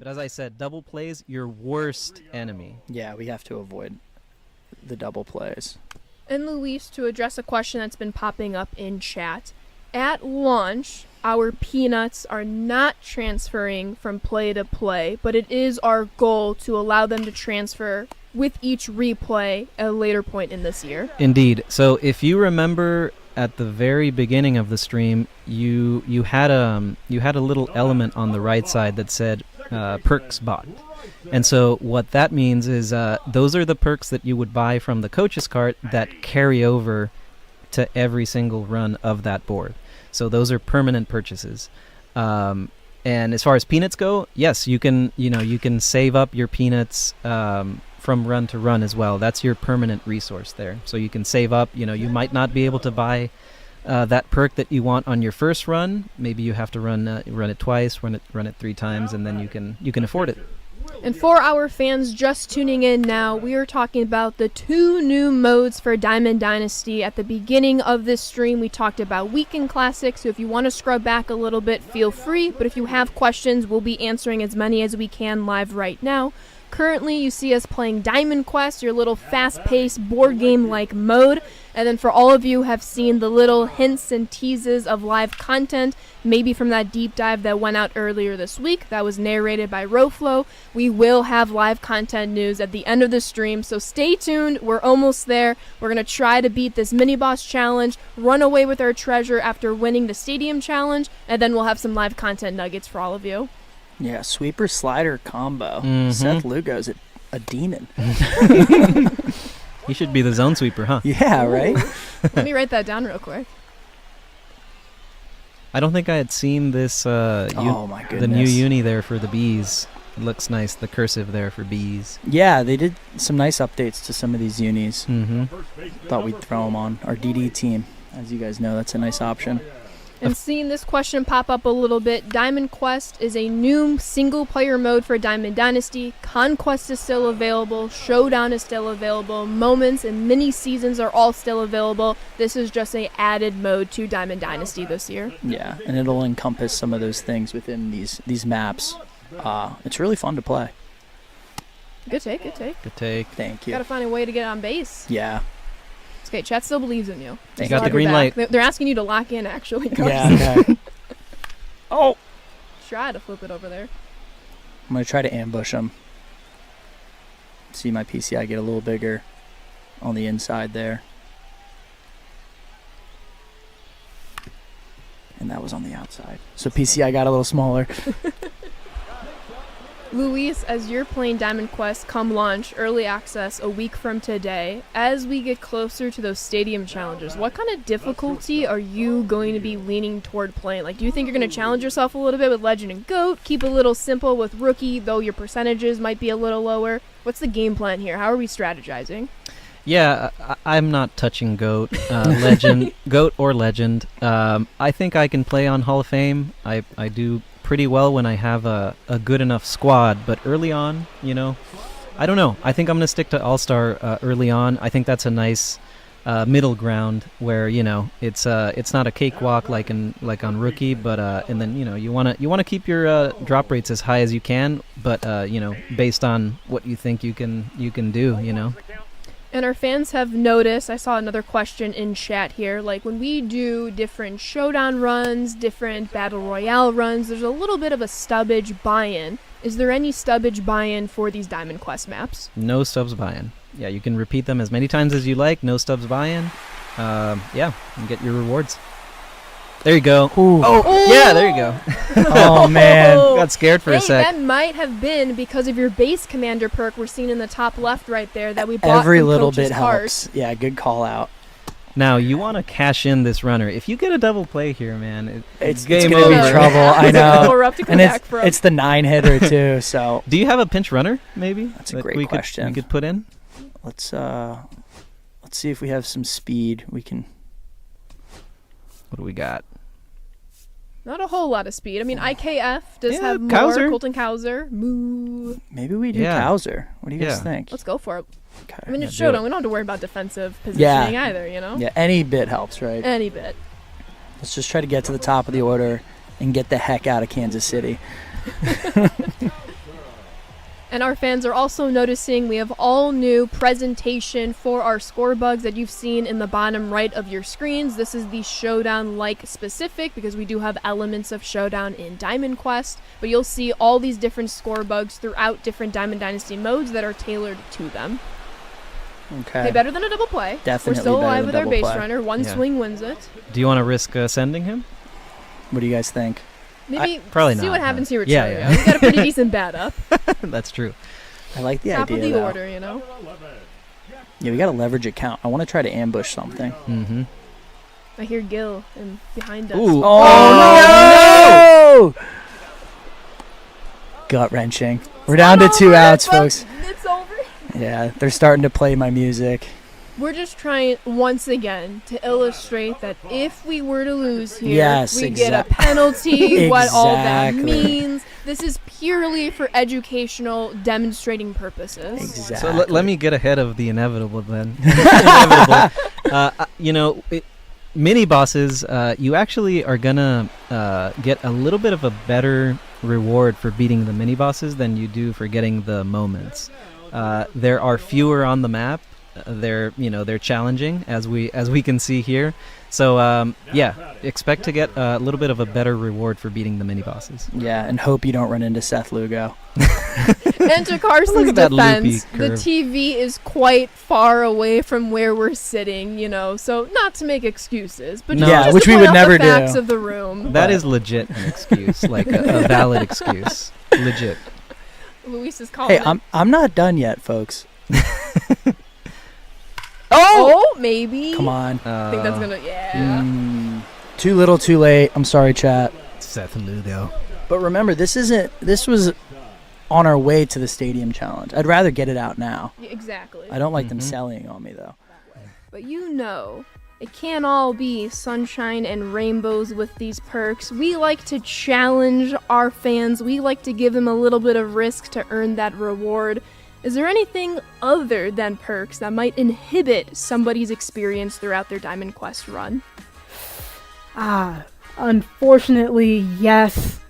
But as I said, double plays, your worst enemy. Yeah, we have to avoid the double plays. And Luis, to address a question that's been popping up in chat, at launch, our peanuts are not transferring from play to play, but it is our goal to allow them to transfer with each replay at a later point in this year. Indeed. So if you remember at the very beginning of the stream, you had a little element on the right side that said perks bought. And so what that means is those are the perks that you would buy from the coach's cart that carry over to every single run of that board. So those are permanent purchases. And as far as peanuts go, yes, you can save up your peanuts from run to run as well. That's your permanent resource there. So you can save up. You might not be able to buy that perk that you want on your first run. Maybe you have to run it twice, run it 3 times, and then you can afford it. And for our fans just tuning in now, we are talking about the 2 new modes for Diamond Dynasty. At the beginning of this stream, we talked about Weekend Classic, so if you want to scrub back a little bit, feel free. But if you have questions, we'll be answering as many as we can live right now. Currently, you see us playing Diamond Quest, your little fast-paced board game-like mode. And then for all of you who have seen the little hints and teases of live content, maybe from that deep dive that went out earlier this week, that was narrated by Roflo, we will have live content news at the end of the stream, so stay tuned. We're almost there. We're going to try to beat this mini-boss challenge, run away with our treasure after winning the stadium challenge, and then we'll have some live content nuggets for all of you. Yeah, sweeper slider combo. Mm-hmm. Seth Lugo's a demon. He should be the zone sweeper, huh? Yeah, right? Let me write that down real quick. I don't think I had seen this. Oh my goodness! The new uni there for the bees. It looks nice. The cursive there for bees. Yeah, they did some nice updates to some of these unis. Mm-hmm. Thought we'd throw them on our DD team. As you guys know, that's a nice option. And seeing this question pop up a little bit, Diamond Quest is a new single-player mode for Diamond Dynasty. Conquest is still available. Showdown is still available. Moments and mini-seasons are all still available. This is just an added mode to Diamond Dynasty this year. Yeah, and it'll encompass some of those things within these maps. It's really fun to play. Good take, good take. Good take. Thank you. Gotta find a way to get on base. Yeah. It's okay, chat still believes in you. You got the green light. They're asking you to lock in, actually. Yeah, okay. Oh! Try to flip it over there. I'm going to try to ambush them. See my PCI get a little bigger on the inside there. And that was on the outside. So PCI got a little smaller. Luis, as you're playing Diamond Quest come launch, early access a week from today, as we get closer to those stadium challenges, what kind of difficulty are you going to be leaning toward playing? Like, do you think you're going to challenge yourself a little bit with Legend and GOAT, keep a little simple with Rookie, though your percentages might be a little lower? What's the game plan here? How are we strategizing? Yeah, I'm not touching GOAT, Legend, GOAT or Legend. I think I can play on Hall of Fame. I do pretty well when I have a good enough squad, but early on, I don't know. I think I'm going to stick to All-Star early on. I think that's a nice middle ground where, it's not a cakewalk like on Rookie, but and then you want to keep your drop rates as high as you can, but based on what you think you can do, And our fans have noticed, I saw another question in chat here, like when we do different showdown runs, different battle royale runs, there's a little bit of a stubbage buy-in. Is there any stubbage buy-in for these Diamond Quest maps? No stubs buy-in. Yeah, you can repeat them as many times as you like, no stubs buy-in. Yeah, and get your rewards. There you go. Ooh. Oh, yeah, there you go. Oh, man. Got scared for a sec. That might have been because of your base commander perk we're seeing in the top left right there that we bought Every from little Coach's bit cart. helps. Yeah, good call out. Now, you want to cash in this runner. If you get a double play here, man, it's game going over. to be trouble. I know. And it's the 9-hitter, too, so. Do you have a pinch runner, maybe? That's a great question. We could put in? Let's see if we have some speed. We can. What do we got? Not a whole lot of speed. I mean, IKF does have more. Kowser. Colton Kowser. Moo. Maybe we do Yeah. Kowser. What do you guys think? Let's go for it. Okay. I mean, it's do showdown. it. We don't have to worry about defensive positioning either, Yeah, any bit helps, right? Any bit. Let's just try to get to the top of the order and get the heck out of Kansas City. And our fans are also noticing we have all new presentation for our score bugs that you've seen in the bottom right of your screens. This is the Showdown-like specific because we do have elements of Showdown in Diamond Quest, but you'll see all these different score bugs throughout different Diamond Dynasty modes that are tailored to them. Okay. Better than a double play. Definitely We're still better alive than with our double base play. runner. One swing wins it. Do you want to risk sending him? What do you guys think? Maybe probably see not, what happens here with yeah, Choyo. yeah. We got a pretty decent bat up. That's true. I like the Top idea, of the though. order, you know. Yeah, we got to leverage account. I want to try to ambush something. Mm-hmm. I hear Gil behind us. Ooh. Oh, no! Gut wrenching. We're down to 2 outs, folks. It's over. Yeah, they're starting to play my music. We're just trying once again to illustrate that if we were to lose here, Yes, we get a penalty, Exactly. what all that means. This is purely for educational, demonstrating purposes. Exactly. So let me get ahead of the inevitable then. Inevitable. Mini bosses, you actually are gonna get a little bit of a better reward for beating the mini bosses than you do for getting the moments. There are fewer on the map. They're challenging as we can see here. So expect to get a little bit of a better reward for beating the mini bosses. Yeah, and hope you don't run into Seth Lugo. And to Carson's Look at that defense, loopy the curve. TV is quite far away from where we're sitting, so not to make excuses, but No. just which to we point would out never the facts do. of the room. That is legit an excuse, like a valid excuse. Legit. Luis is calling. Hey, I'm not done yet, folks. Oh, maybe. Come on. I think that's gonna. Yeah. Too little, too late. I'm sorry, chat. Seth Lugo. But remember, this was on our way to the stadium challenge. I'd rather get it out now. Exactly. I don't like them selling on me, though. But it can't all be sunshine and rainbows with these perks. We like to challenge our fans. We like to give them a little bit of risk to earn that reward. Is there anything other than perks that might inhibit somebody's experience throughout their Diamond Quest run? Unfortunately, yes.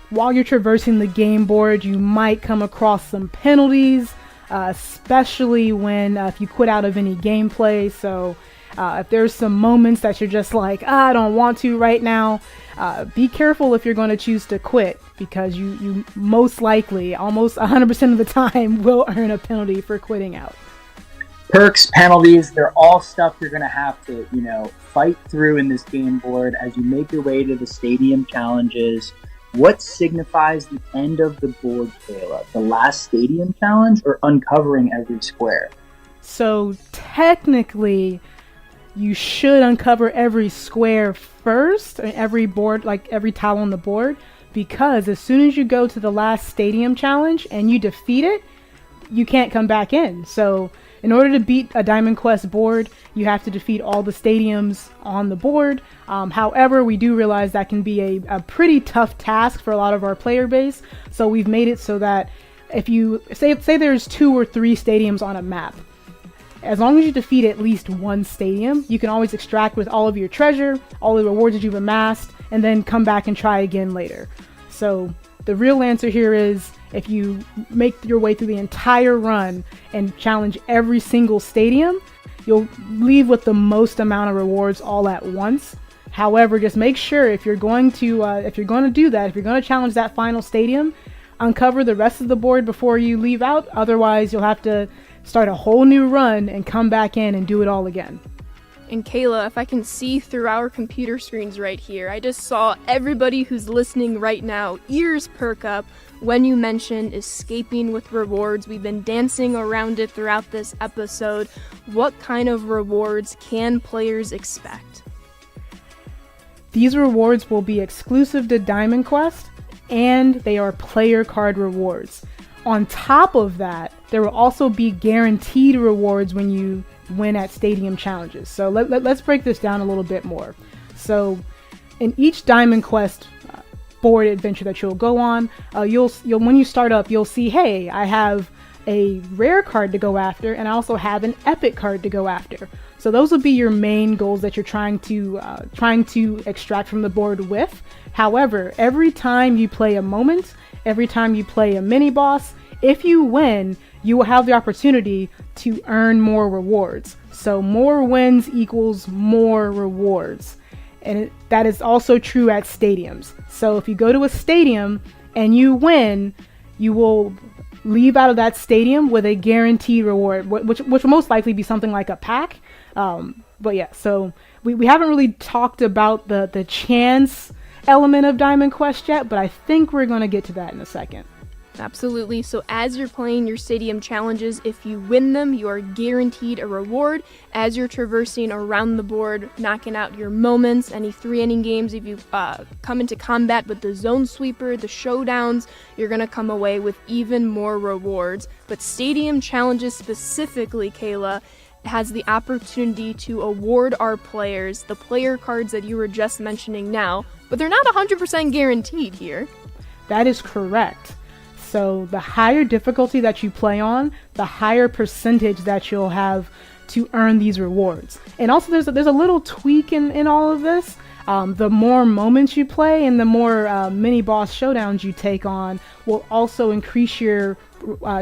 While you're traversing the game board, you might come across some penalties, especially when if you quit out of any gameplay. So if there's some moments that you're just like, I don't want to right now, be careful if you're going to choose to quit, because you most likely, almost 100% of the time, will earn a penalty for quitting out. Perks, penalties, they're all stuff you're going to have to, fight through in this game board as you make your way to the stadium challenges. What signifies the end of the board, Kayla? The last stadium challenge or uncovering every square? So technically, you should uncover every square first, every board, like every tile on the board, because as soon as you go to the last stadium challenge and you defeat it, you can't come back in. So in order to beat a Diamond Quest board, you have to defeat all the stadiums on the board. However, we do realize that can be a pretty tough task for a lot of our player base. So we've made it so that if you say there's 2 or 3 stadiums on a map, as long as you defeat at least one stadium, you can always extract with all of your treasure, all the rewards that you've amassed, and then come back and try again later. So the real answer here is, if you make your way through the entire run and challenge every single stadium, you'll leave with the most amount of rewards all at once. However, just make sure if you're going to do that, if you're going to challenge that final stadium, uncover the rest of the board before you leave out. Otherwise, you'll have to start a whole new run and come back in and do it all again. And Kayla, if I can see through our computer screens right here, I just saw everybody who's listening right now, ears perk up when you mentioned escaping with rewards. We've been dancing around it throughout this episode. What kind of rewards can players expect? These rewards will be exclusive to Diamond Quest, and they are player card rewards. On top of that, there will also be guaranteed rewards when you win at stadium challenges. So let's break this down a little bit more. So in each Diamond Quest board adventure that you'll go on, you'll when you start up, you'll see, hey, I have a rare card to go after, and I also have an epic card to go after. So those will be your main goals that you're trying to extract from the board with. However, every time you play a moment, every time you play a mini boss, if you win, you will have the opportunity to earn more rewards. So more wins equals more rewards. And that is also true at stadiums. So if you go to a stadium and you win, you will leave out of that stadium with a guaranteed reward, which will most likely be something like a pack. But yeah, so we haven't really talked about the chance element of Diamond Quest yet, but I think we're going to get to that in a second. Absolutely. So as you're playing your stadium challenges, if you win them, you are guaranteed a reward. As you're traversing around the board, knocking out your moments, any 3-inning games, if you come into combat with the zone sweeper, the showdowns, you're going to come away with even more rewards. But stadium challenges specifically, Kayla, has the opportunity to award our players the player cards that you were just mentioning now, but they're not 100% guaranteed here. That is correct. So the higher difficulty that you play on, the higher percentage that you'll have to earn these rewards. And also there's a little tweak in all of this. The more moments you play and the more mini boss showdowns you take on will also increase your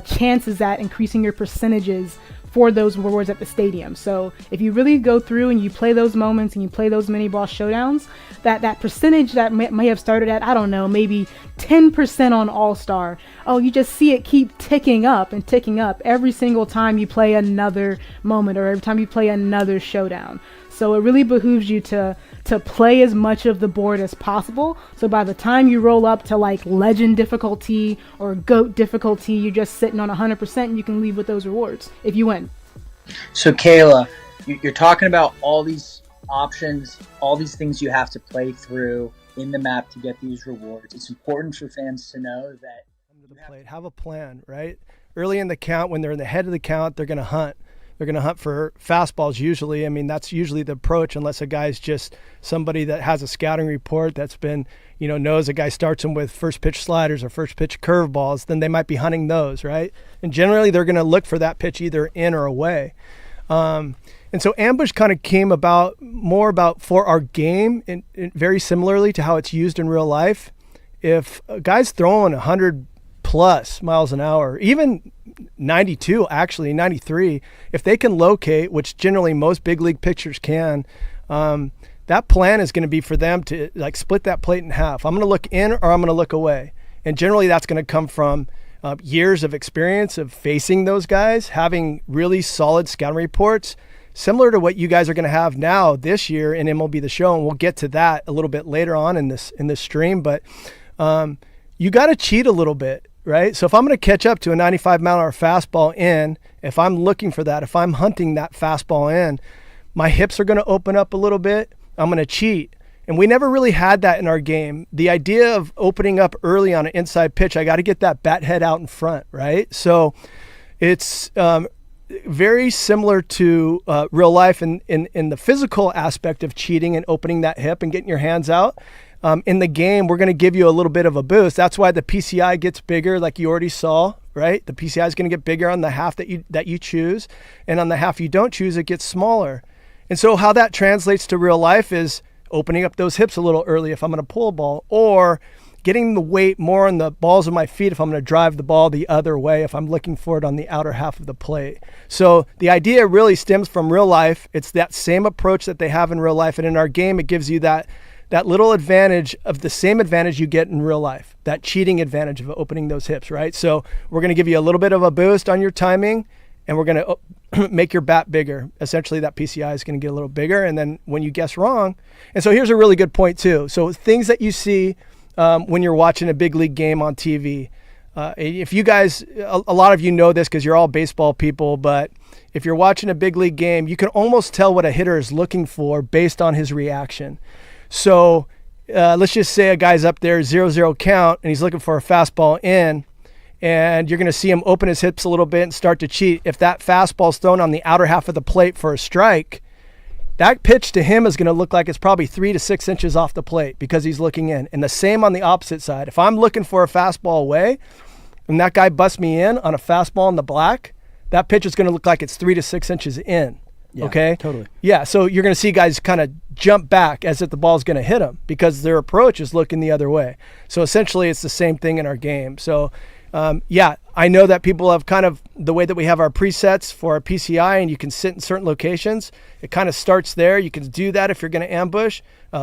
chances at increasing your percentages for those rewards at the stadium. So if you really go through and you play those moments and you play those mini boss showdowns, that percentage that may have started at, I don't know, maybe 10% on All-Star, you just see it keep ticking up and ticking up every single time you play another moment or every time you play another showdown. So it really behooves you to play as much of the board as possible. So by the time you roll up to like legend difficulty or GOAT difficulty, you're just sitting on 100% and you can leave with those rewards if you win. So Kayla, you're talking about all these options, all these things you have to play through in the map to get these rewards. It's important for fans to know that have a plan, right? Early in the count, when they're in the head of the count, they're going to hunt. They're going to hunt for fastballs usually. I mean, that's usually the approach, unless a guy's just somebody that has a scouting report that's been, knows a guy starts them with first pitch sliders or first pitch curveballs, then they might be hunting those, right? And generally they're going to look for that pitch either in or away. And so ambush kind of came about for our game, and very similarly to how it's used in real life. If a guy's throwing 100 plus miles an hour, even 92, actually 93, if they can locate, which generally most big league pitchers can, that plan is going to be for them to like split that plate in half. I'm going to look in or I'm going to look away. And generally that's going to come from years of experience of facing those guys, having really solid scouting reports, similar to what you guys are going to have now this year in MLB The Show. And we'll get to that a little bit later on in this stream. But you got to cheat a little bit, right? So if I'm going to catch up to a 95 mile an hour fastball in, if I'm looking for that, if I'm hunting that fastball in, my hips are going to open up a little bit. I'm going to cheat. And we never really had that in our game. The idea of opening up early on an inside pitch, I got to get that bat head out in front, right? So it's very similar to real life in the physical aspect of cheating and opening that hip and getting your hands out. In the game, we're going to give you a little bit of a boost. That's why the PCI gets bigger, like you already saw, right? The PCI is going to get bigger on the half that you choose, and on the half you don't choose, it gets smaller. And so how that translates to real life is opening up those hips a little early if I'm going to pull a ball, or getting the weight more on the balls of my feet if I'm going to drive the ball the other way if I'm looking for it on the outer half of the plate. So the idea really stems from real life. It's that same approach that they have in real life, and in our game, it gives you that little advantage of the same advantage you get in real life, that cheating advantage of opening those hips, right? So we're going to give you a little bit of a boost on your timing, and we're going to make your bat bigger. Essentially, that PCI is going to get a little bigger, and then when you guess wrong. And so here's a really good point too. So things that you see when you're watching a big league game on TV. If you guys, a lot of you know this because you're all baseball people, but if you're watching a big league game, you can almost tell what a hitter is looking for based on his reaction. So let's just say a guy's up there 0-0 count and he's looking for a fastball in, and you're going to see him open his hips a little bit and start to cheat. If that fastball's thrown on the outer half of the plate for a strike, that pitch to him is going to look like it's probably 3 to 6 inches off the plate because he's looking in. And the same on the opposite side. If I'm looking for a fastball away and that guy busts me in on a fastball in the black, that pitch is going to look like it's 3 to 6 inches in. Yeah, okay? Totally. Yeah, so you're going to see guys kind of jump back as if the ball's going to hit them because their approach is looking the other way. So essentially it's the same thing in our game. So Yeah, I know that people have kind of the way that we have our presets for our PCI, and you can sit in certain locations. It kind of starts there. You can do that if you're going to ambush.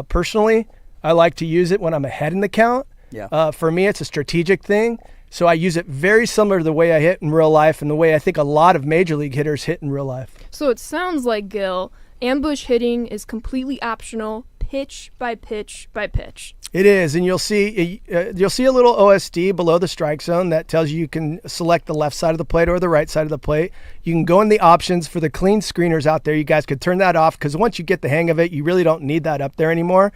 Personally, I like to use it when I'm ahead in the count. Yeah. For me, it's a strategic thing. So I use it very similar to the way I hit in real life and the way I think a lot of major league hitters hit in real life. So it sounds like, Gil, ambush hitting is completely optional, pitch by pitch by pitch. It is, and you'll see a little OSD below the strike zone that tells you can select the left side of the plate or the right side of the plate. You can go in the options for the clean screeners out there. You guys could turn that off because once you get the hang of it, you really don't need that up there anymore.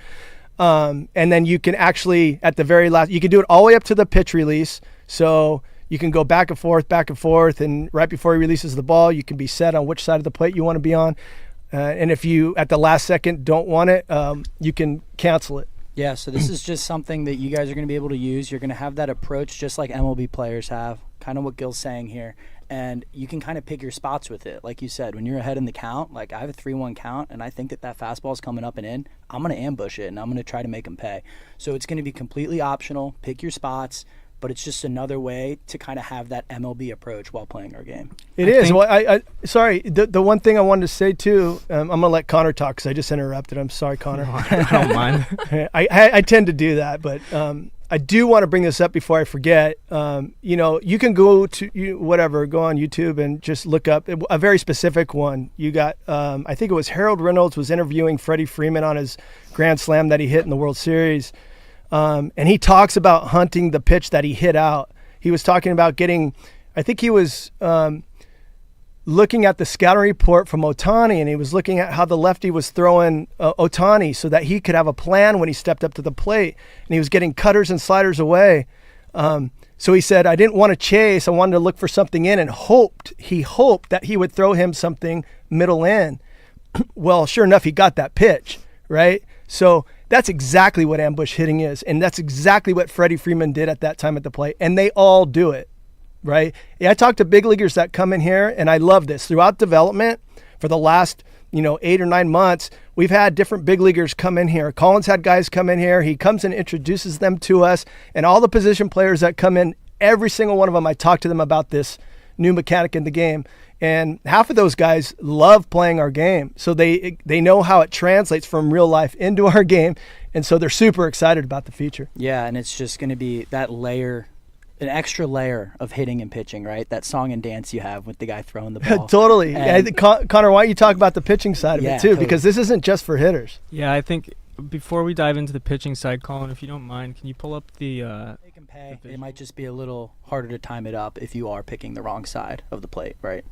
And then you can actually, at the very last, you can do it all the way up to the pitch release. So you can go back and forth, and right before he releases the ball, you can be set on which side of the plate you want to be on. And if you, at the last second, don't want it, you can cancel it. Yeah, so this is just something that you guys are going to be able to use. You're going to have that approach just like MLB players have, kind of what Gil's saying here. And you can kind of pick your spots with it. Like you said, when you're ahead in the count, like I have a 3-1 count, and I think that fastball is coming up and in, I'm going to ambush it, and I'm going to try to make him pay. So it's going to be completely optional. Pick your spots. But it's just another way to kind of have that MLB approach while playing our game. It is. Well, sorry. The one thing I wanted to say too, I'm going to let Connor talk because I just interrupted. I'm sorry, Connor. No, I don't mind. I tend to do that, but I do want to bring this up before I forget. You can go to go on YouTube and just look up a very specific one. You got, I think it was Harold Reynolds was interviewing Freddie Freeman on his grand slam that he hit in the World Series. And he talks about hunting the pitch that he hit out. He was talking about I think he was looking at the scouting report from Ohtani, and he was looking at how the lefty was throwing Ohtani so that he could have a plan when he stepped up to the plate. And he was getting cutters and sliders away. So he said, I didn't want to chase. I wanted to look for something in, and he hoped that he would throw him something middle in. Well, sure enough, he got that pitch, right? So that's exactly what ambush hitting is, and that's exactly what Freddie Freeman did at that time at the plate, and they all do it, right? Yeah, I talk to big leaguers that come in here, and I love this. Throughout development, for the last 8 or 9 months, we've had different big leaguers come in here. Colin's had guys come in here. He comes and introduces them to us, and all the position players that come in, every single one of them, I talk to them about this new mechanic in the game. And half of those guys love playing our game. So they know how it translates from real life into our game. And so they're super excited about the feature. Yeah, and it's just going to be that layer, an extra layer of hitting and pitching, right? That song and dance you have with the guy throwing the ball. Totally. Connor, why don't you talk about the pitching side of it too? Totally. Because this isn't just for hitters. Yeah, I think before we dive into the pitching side, Colin, if you don't mind, can you pull up the They can pay. It might just be a little harder to time it up if you are picking the wrong side of the plate, right?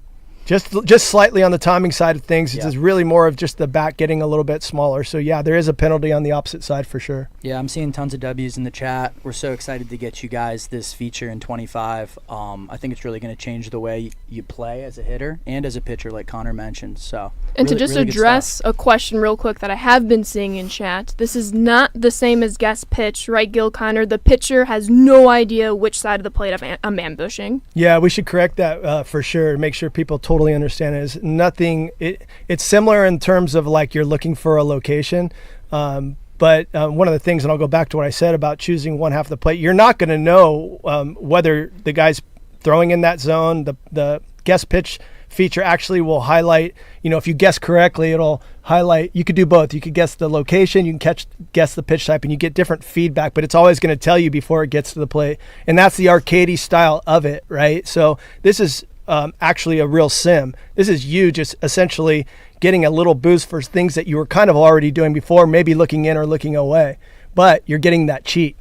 Just slightly on the timing side of things. It's really more of just the bat getting a little bit smaller. So, yeah, there is a penalty on the opposite side for sure. Yeah, I'm seeing tons of W's in the chat. We're so excited to get you guys this feature in 25. I think it's really going to change the way you play as a hitter and as a pitcher, like Connor mentioned. So, and really, to just really address a question real quick that I have been seeing in chat, this is not the same as guest pitch, right, Gil Connor? The pitcher has no idea which side of the plate I'm ambushing. Yeah, we should correct that for sure. Make sure people totally understand it. Is nothing. It's similar in terms of like you're looking for a location. But one of the things, and I'll go back to what I said about choosing one half of the plate, you're not going to know whether the guy's throwing in that zone. The guest pitch feature actually will highlight, if you guess correctly, it'll highlight. You could do both. You could guess the location, you can guess the pitch type, and you get different feedback, but it's always going to tell you before it gets to the plate. And that's the arcadey style of it, right? So this is actually a real sim. This is you just essentially getting a little boost for things that you were kind of already doing before, maybe looking in or looking away, but you're getting that cheat.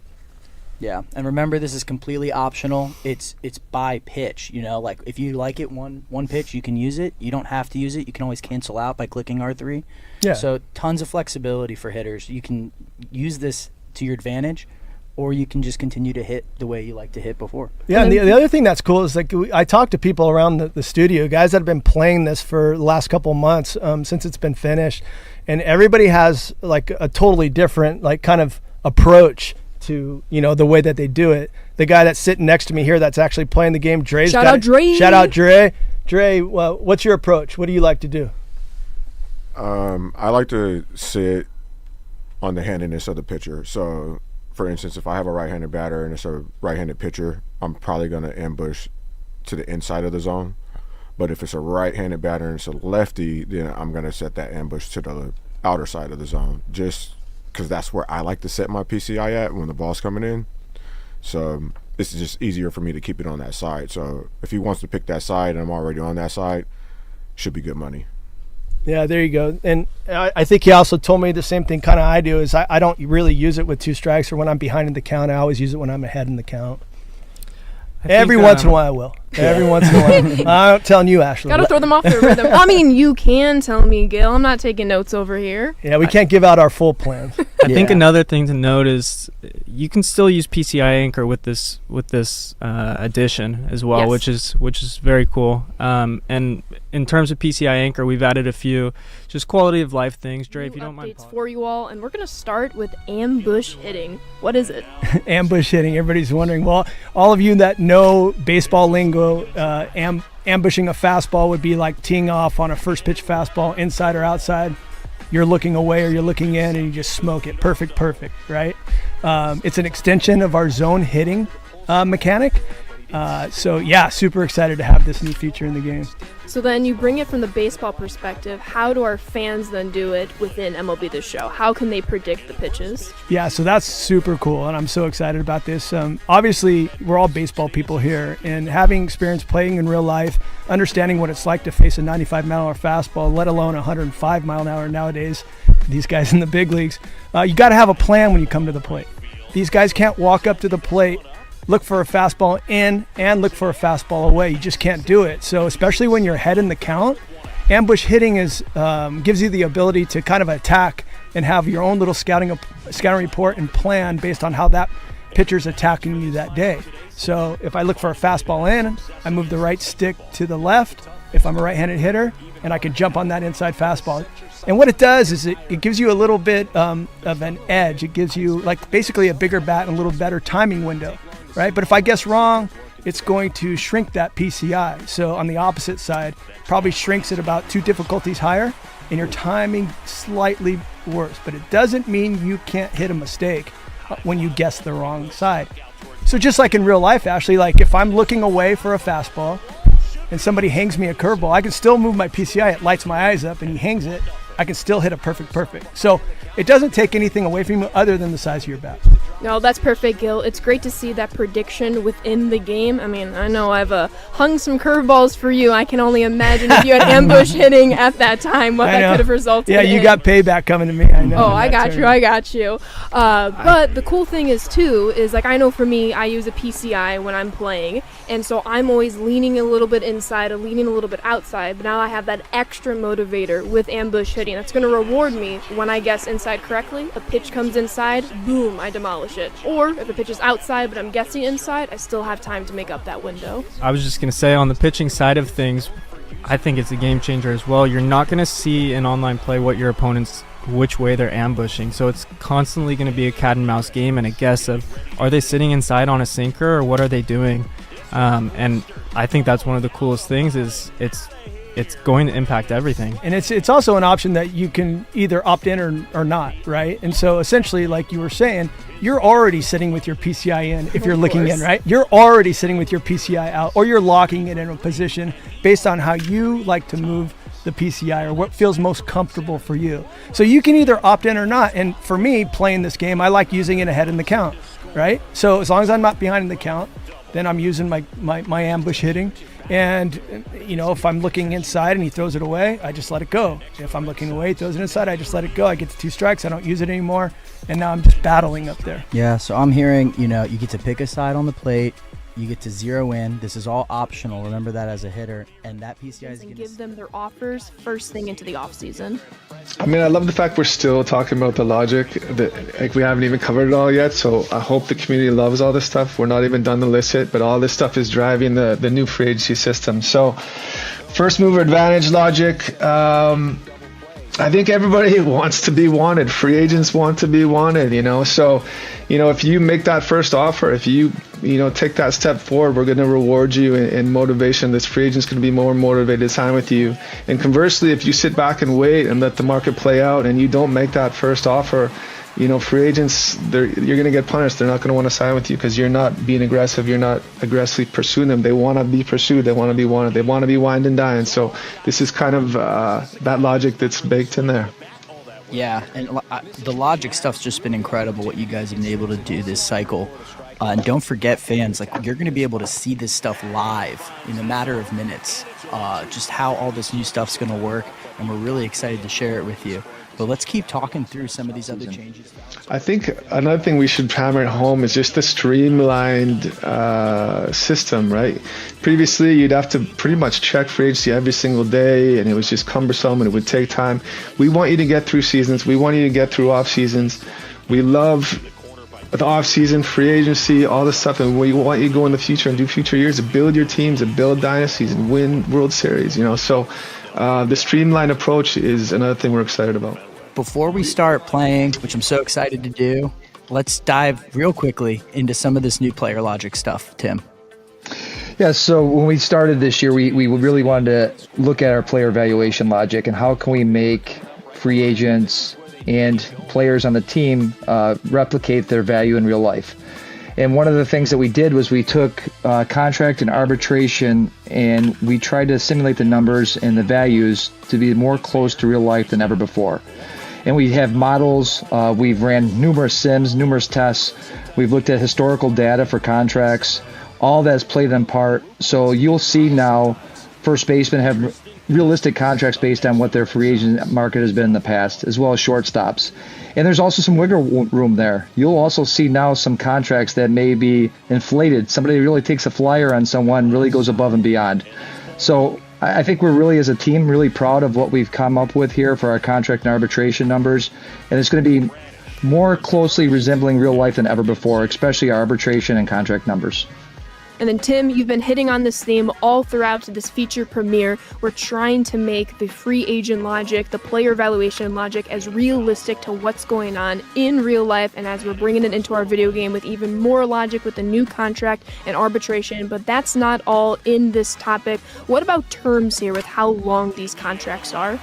Yeah, and remember, this is completely optional. It's by pitch, like if you like it one pitch, you can use it. You don't have to use it. You can always cancel out by clicking R3. Yeah. So tons of flexibility for hitters. You can use this to your advantage, or you can just continue to hit the way you like to hit before. Yeah, and the other thing that's cool is like I talk to people around the studio, guys that have been playing this for the last couple months since it's been finished, and everybody has like a totally different like kind of approach to the way that they do it. The guy that's sitting next to me here that's actually playing the game, Dre's Shout out Dre. Shout out Dre. Dre, what's your approach? What do you like to do? I like to sit on the handedness of the pitcher. So for instance, if I have a right-handed batter and it's a right-handed pitcher, I'm probably going to ambush to the inside of the zone. But if it's a right-handed batter and it's a lefty, then I'm going to set that ambush to the outer side of the zone, just because that's where I like to set my PCI at when the ball's coming in. So it's just easier for me to keep it on that side. So if he wants to pick that side and I'm already on that side, should be good money. Yeah, there you go. And I think he also told me the same thing kind of I do, is I don't really use it with 2 strikes or when I'm behind in the count. I always use it when I'm ahead in the count. Every once in a while I will. Every once in a while. I'm telling you, Ashley. Gotta throw them off their rhythm. I mean, you can tell me, Gil. I'm not taking notes over here. Yeah, we can't give out our full plans. I think another thing to note is you can still use PCI Anchor with this addition as well, Yes. which is very cool. And in terms of PCI Anchor, we've added a few just quality of life things. Dre, if you don't mind. Updates for you all, and we're gonna start with ambush hitting. What is it? Ambush hitting. Everybody's wondering. Well, all of you that know baseball lingo, ambushing a fastball would be like teeing off on a first pitch fastball, inside or outside. You're looking away or you're looking in and you just smoke it. Perfect, right? It's an extension of our zone hitting mechanic. So yeah, super excited to have this new feature in the game. So then you bring it from the baseball perspective. How do our fans then do it within MLB The Show? How can they predict the pitches? Yeah, so that's super cool, and I'm so excited about this. Obviously, we're all baseball people here, and having experience playing in real life, understanding what it's like to face a 95-mile-an-hour fastball, let alone 105-mile-an-hour nowadays, these guys in the big leagues, you got to have a plan when you come to the plate. These guys can't walk up to the plate, look for a fastball in, and look for a fastball away. You just can't do it. So especially when you're ahead in the count, ambush hitting gives you the ability to kind of attack and have your own little scouting report and plan based on how that pitcher's attacking you that day. So if I look for a fastball in, I move the right stick to the left if I'm a right-handed hitter, and I can jump on that inside fastball. And what it does is it gives you a little bit of an edge. It gives you like basically a bigger bat and a little better timing window. Right? But if I guess wrong, it's going to shrink that PCI. So on the opposite side, probably shrinks it about 2 difficulties higher, and your timing slightly worse. But it doesn't mean you can't hit a mistake when you guess the wrong side. So just like in real life, Ashley, like if I'm looking away for a fastball and somebody hangs me a curveball, I can still move my PCI. It lights my eyes up and he hangs it. I can still hit a perfect. So it doesn't take anything away from you other than the size of your bat. No, that's perfect, Gil. It's great to see that prediction within the game. I mean, I know I've hung some curveballs for you. I can only imagine if you had ambush hitting at that time, what that could have resulted in. Yeah, you got payback coming to me. I know. Oh, I got you. But the cool thing is, too, is like I know for me, I use a PCI when I'm playing, and so I'm always leaning a little bit inside or leaning a little bit outside, but now I have that extra motivator with ambush hitting. That's going to reward me when I guess inside correctly. A pitch comes inside, boom, I demolish it. Or if a pitch is outside but I'm guessing inside, I still have time to make up that window. I was just going to say, on the pitching side of things, I think it's a game changer as well. You're not going to see in online play what your opponents, which way they're ambushing. So it's constantly going to be a cat and mouse game and a guess of, are they sitting inside on a sinker or what are they doing? And I think that's one of the coolest things is it's going to impact everything. And it's also an option that you can either opt in or not, right? And so essentially, like you were saying, you're already sitting with your PCI in if you're looking in, right? You're already sitting with your PCI out, or you're locking it in a position based on how you like to move the PCI or what feels most comfortable for you. So you can either opt in or not. And for me, playing this game, I like using it ahead in the count, right? So as long as I'm not behind in the count, then I'm using my ambush hitting. And, you know, if I'm looking inside and he throws it away, I just let it go. If I'm looking away, he throws it inside, I just let it go. I get to 2 strikes. I don't use it anymore. And now I'm just battling up there. Yeah, so I'm hearing, you know, you get to pick a side on the plate. You get to zero in. This is all optional. Remember that as a hitter. And that PCI is going to give them their offers first thing into the off season. I mean, I love the fact we're still talking about the logic. That, like, we haven't even covered it all yet. So I hope the community loves all this stuff. We're not even done the list yet, but all this stuff is driving the new free agency system. So first mover advantage logic. I think everybody wants to be wanted. Free agents want to be wanted, you know. So, you know, if you make that first offer, if you take that step forward, we're going to reward you in motivation. This free agent's going to be more motivated to sign with you. And conversely, if you sit back and wait and let the market play out and you don't make that first offer, free agents, you're going to get punished. They're not going to want to sign with you because you're not being aggressive. You're not aggressively pursuing them. They want to be pursued. They want to be wanted. They want to be wined and dined. So this is kind of that logic that's baked in there. Yeah, and the logic stuff's just been incredible what you guys have been able to do this cycle. And don't forget, fans, like, you're going to be able to see this stuff live in a matter of minutes, just how all this new stuff's going to work, and we're really excited to share it with you. But let's keep talking through some of these other changes. I think another thing we should hammer at home is just the streamlined system, right? Previously, you'd have to pretty much check free agency every single day, and it was just cumbersome, and it would take time. We want you to get through seasons. We want you to get through off seasons. We love the off-season, free agency, all this stuff, and we want you to go in the future and do future years to build your teams, to build dynasties, and win World Series. So the streamlined approach is another thing we're excited about. Before we start playing, which I'm so excited to do, let's dive real quickly into some of this new player logic stuff, Tim. Yeah, so when we started this year, we really wanted to look at our player evaluation logic and how can we make free agents and players on the team replicate their value in real life. And one of the things that we did was we took contract and arbitration and we tried to simulate the numbers and the values to be more close to real life than ever before. And we have models, we've ran numerous sims, numerous tests, we've looked at historical data for contracts, all that's played in part. So you'll see now first basemen have realistic contracts based on what their free agent market has been in the past, as well as shortstops. And there's also some wiggle room there. You'll also see now some contracts that may be inflated. Somebody really takes a flyer on someone, really goes above and beyond. So I think we're really, as a team, really proud of what we've come up with here for our contract and arbitration numbers. And it's going to be more closely resembling real life than ever before, especially our arbitration and contract numbers. And then, Tim, you've been hitting on this theme all throughout this feature premiere. We're trying to make the free agent logic, the player evaluation logic, as realistic to what's going on in real life, and as we're bringing it into our video game with even more logic with the new contract and arbitration. But that's not all in this topic. What about terms here with how long these contracts are?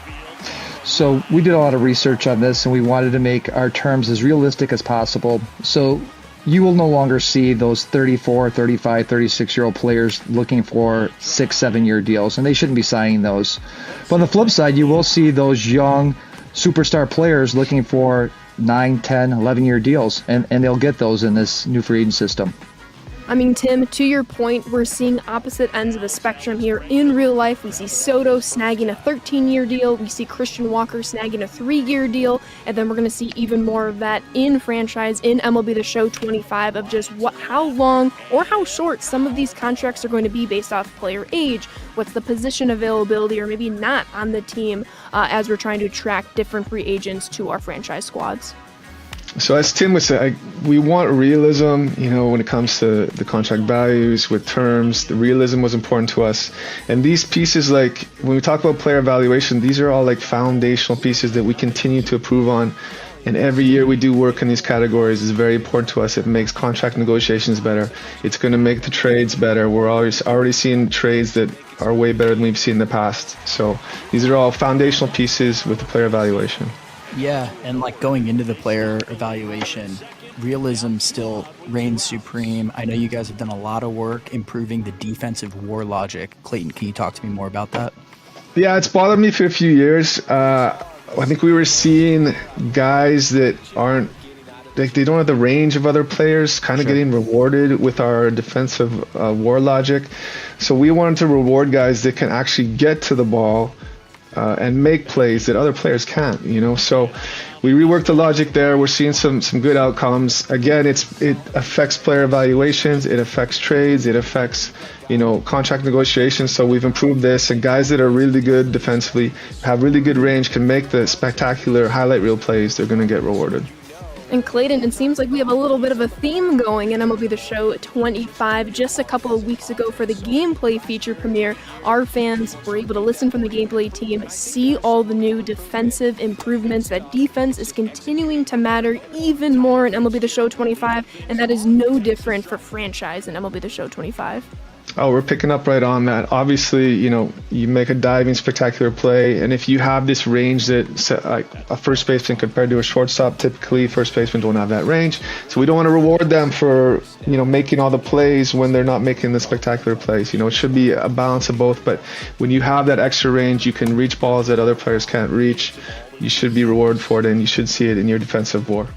So we did a lot of research on this, and we wanted to make our terms as realistic as possible. So you will no longer see those 34, 35, 36-year-old players looking for 6-7 year deals, and they shouldn't be signing those. But on the flip side, you will see those young superstar players looking for 9, 10, 11-year deals, and they'll get those in this new free agent system. I mean, Tim, to your point, we're seeing opposite ends of the spectrum here. In real life, we see Soto snagging a 13-year deal, we see Christian Walker snagging a 3-year deal, and then we're going to see even more of that in franchise, in MLB The Show 25, of just how long or how short some of these contracts are going to be based off player age, what's the position availability or maybe not on the team, as we're trying to attract different free agents to our franchise squads. So as Tim was saying, we want realism, when it comes to the contract values with terms. The realism was important to us. And these pieces, like when we talk about player evaluation, these are all like foundational pieces that we continue to improve on. And every year we do work in these categories. It's very important to us. It makes contract negotiations better. It's going to make the trades better. We're already seeing trades that are way better than we've seen in the past. So these are all foundational pieces with the player evaluation. Yeah, and like going into the player evaluation, realism still reigns supreme. I know you guys have done a lot of work improving the defensive war logic. Clayton, can you talk to me more about that? Yeah, it's bothered me for a few years. I think we were seeing guys that aren't, like, they don't have the range of other players, kind of getting rewarded with our defensive war logic. So we wanted to reward guys that can actually get to the ball and make plays that other players can't, So we reworked the logic there. We're seeing some good outcomes. Again, it affects player evaluations, it affects trades, it affects, contract negotiations. So we've improved this, and guys that are really good defensively, have really good range, can make the spectacular highlight reel plays, they're going to get rewarded. And Clayton, it seems like we have a little bit of a theme going in MLB The Show 25. Just a couple of weeks ago for the gameplay feature premiere, our fans were able to listen from the gameplay team, see all the new defensive improvements. That defense is continuing to matter even more in MLB The Show 25, and that is no different for franchise in MLB The Show 25. Oh, we're picking up right on that. Obviously, you make a diving spectacular play, and if you have this range that like a first baseman compared to a shortstop, typically first basemen don't have that range. So we don't want to reward them for, making all the plays when they're not making the spectacular plays. It should be a balance of both, but when you have that extra range, you can reach balls that other players can't reach. You should be rewarded for it, and you should see it in your defensive WAR.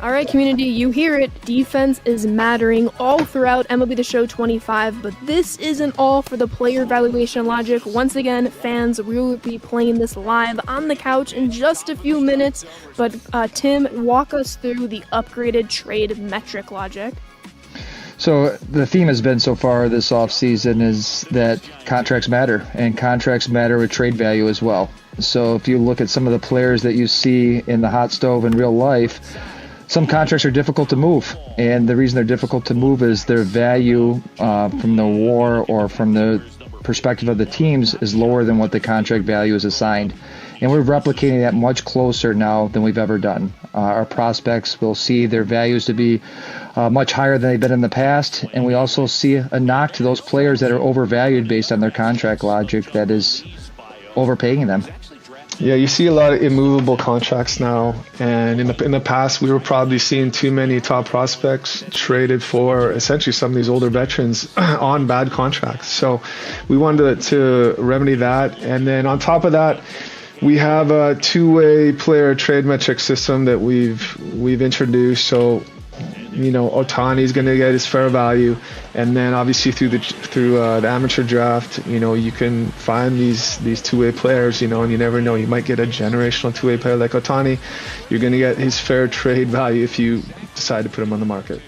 All right, community, you hear it. Defense is mattering all throughout MLB The Show 25, but this isn't all for the player evaluation logic. Once again, fans, we will be playing this live on the couch in just a few minutes, but Tim, walk us through the upgraded trade metric logic. So the theme has been so far this offseason is that contracts matter, and contracts matter with trade value as well. So if you look at some of the players that you see in the hot stove in real life, some contracts are difficult to move, and the reason they're difficult to move is their value from the WAR or from the perspective of the teams is lower than what the contract value is assigned. And we're replicating that much closer now than we've ever done. Our prospects will see their values to be much higher than they've been in the past, and we also see a knock to those players that are overvalued based on their contract logic that is overpaying them. Yeah, you see a lot of immovable contracts now, and in the past we were probably seeing too many top prospects traded for essentially some of these older veterans on bad contracts. So we wanted to remedy that, and then on top of that, we have a two-way player trade metric system that we've introduced. So Ohtani's going to get his fair value, and then obviously through the amateur draft, you can find these two-way players, and you never know, you might get a generational two-way player like Ohtani. You're going to get his fair trade value if you decide to put him on the market.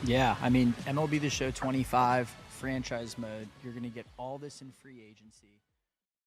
Yeah, I mean, MLB The Show 25 franchise mode, you're going to get all this in free agency.